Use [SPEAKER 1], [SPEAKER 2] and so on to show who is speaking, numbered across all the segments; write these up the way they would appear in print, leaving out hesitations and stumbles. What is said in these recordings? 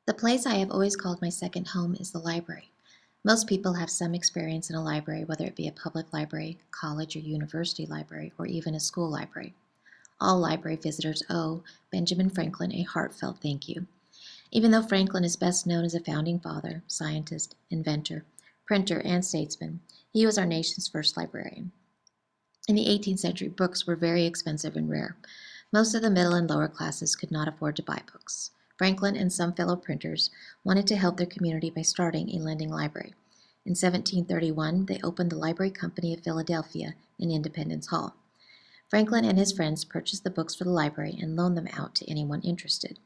[SPEAKER 1] The place I have always called my second home is the library. Most people have some experience in a library, whether it be a public library, college or university library, or even a school library. All library visitors owe Benjamin Franklin a heartfelt thank you. Even though Franklin is best known as a founding father, scientist, inventor, printer, and statesman, he was our nation's first librarian. In the 18th century, books were very expensive and rare. Most of the middle and lower classes could not afford to buy books. Franklin and some fellow printers wanted to help their community by starting a lending library. In 1731, they opened the Library Company of Philadelphia in Independence Hall. Franklin and his friends purchased the books for the library and loaned them out to anyone interested.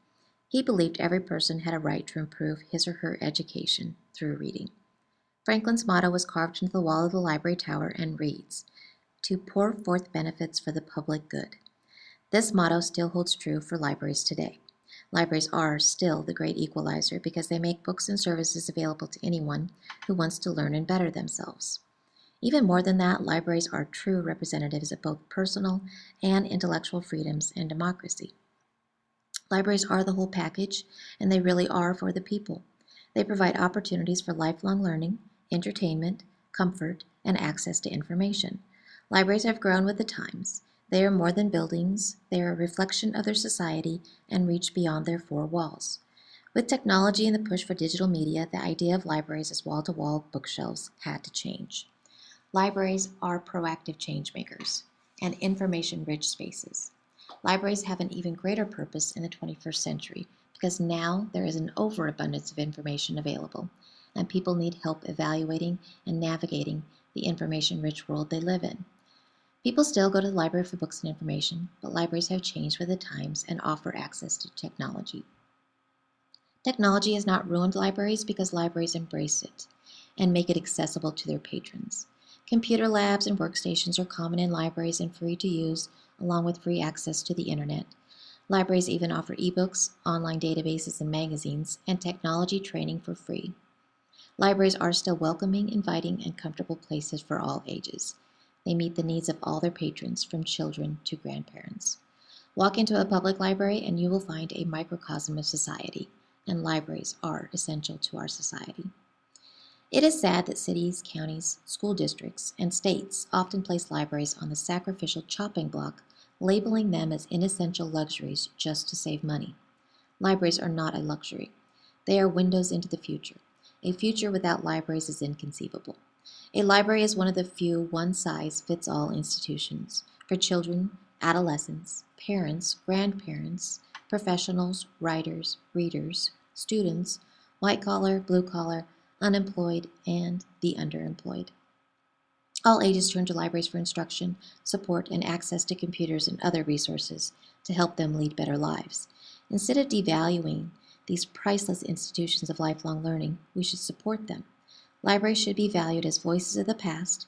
[SPEAKER 1] He believed every person had a right to improve his or her education through reading. Franklin's motto was carved into the wall of the library tower and reads, "To pour forth benefits for the public good." This motto still holds true for libraries today. Libraries are still the great equalizer because they make books and services available to anyone who wants to learn and better themselves. Even more than that, libraries are true representatives of both personal and intellectual freedoms and democracy. Libraries are the whole package, and they really are for the people. They provide opportunities for lifelong learning, entertainment, comfort, and access to information. Libraries have grown with the times. They are more than buildings, they are a reflection of their society and reach beyond their four walls. With technology and the push for digital media, the idea of libraries as wall-to-wall bookshelves had to change. Libraries are proactive change makers and information-rich spaces. Libraries have an even greater purpose in the 21st century because now there is an overabundance of information available, and people need help evaluating and navigating the information-rich world they live in. People still go to the library for books and information, but libraries have changed with the times and offer access to technology. Technology has not ruined libraries because libraries embrace it and make it accessible to their patrons. Computer labs and workstations are common in libraries and free to use, along with free access to the internet. Libraries even offer ebooks, online databases and magazines, and technology training for free. Libraries are still welcoming, inviting, and comfortable places for all ages. They meet the needs of all their patrons, from children to grandparents. Walk into a public library and you will find a microcosm of society, and libraries are essential to our society. It is sad that cities, counties, school districts, and states often place libraries on the sacrificial chopping block, labeling them as inessential luxuries just to save money. Libraries are not a luxury. They are windows into the future. A future without libraries is inconceivable. A library is one of the few one-size-fits-all institutions for children, adolescents, parents, grandparents, professionals, writers, readers, students, white-collar, blue-collar, unemployed, and the underemployed. All ages turn to libraries for instruction, support, and access to computers and other resources to help them lead better lives. Instead of devaluing these priceless institutions of lifelong learning, we should support them. Libraries should be valued as voices of the past,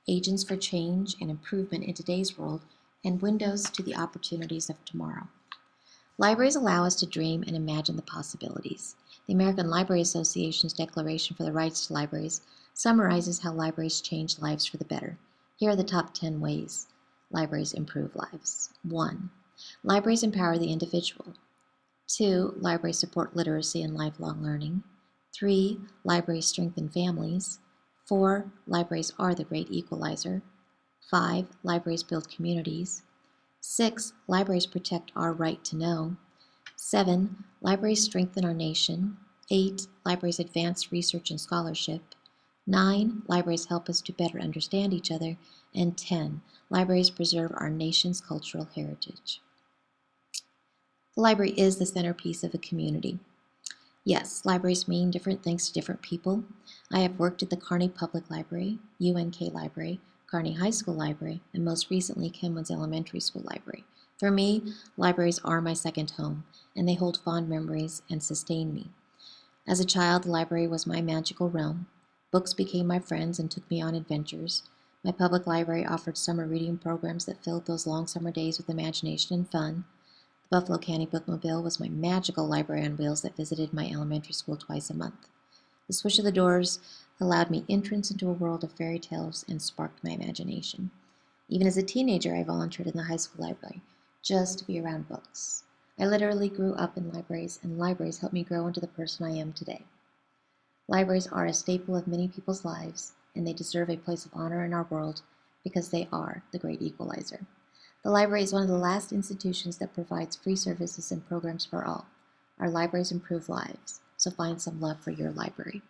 [SPEAKER 1] agents for change and improvement in today's world, and windows to the opportunities of tomorrow. Libraries allow us to dream and imagine the possibilities. The American Library Association's Declaration for the Rights to Libraries summarizes how libraries change lives for the better. Here are the top 10 ways libraries improve lives. 1. Libraries empower the individual. 2. Libraries support literacy and lifelong learning. 3. Libraries strengthen families. 4. Libraries are the great equalizer. 5. Libraries build communities. 6. Libraries protect our right to know. 7. Libraries strengthen our nation. 8. Libraries advance research and scholarship. 9. Libraries help us to better understand each other. And 10. Libraries preserve our nation's cultural heritage. The library is the centerpiece of a community. Yes, libraries mean different things to different people. I have worked at the Kearney Public Library, UNK Library, Kearney High School Library, and most recently Kenwoods Elementary School Library. For me, libraries are my second home, and they hold fond memories and sustain me. As a child, the library was my magical realm. Books became my friends and took me on adventures. My public library offered summer reading programs that filled those long summer days with imagination and fun. The Buffalo County Bookmobile was my magical library on wheels that visited my elementary school twice a month. The swish of the doors allowed me entrance into a world of fairy tales and sparked my imagination. Even as a teenager, I volunteered in the high school library, just to be around books. I literally grew up in libraries, and libraries helped me grow into the person I am today. Libraries are a staple of many people's lives, and they deserve a place of honor in our world because they are the great equalizer. The library is one of the last institutions that provides free services and programs for all. Our libraries improve lives, so find some love for your library.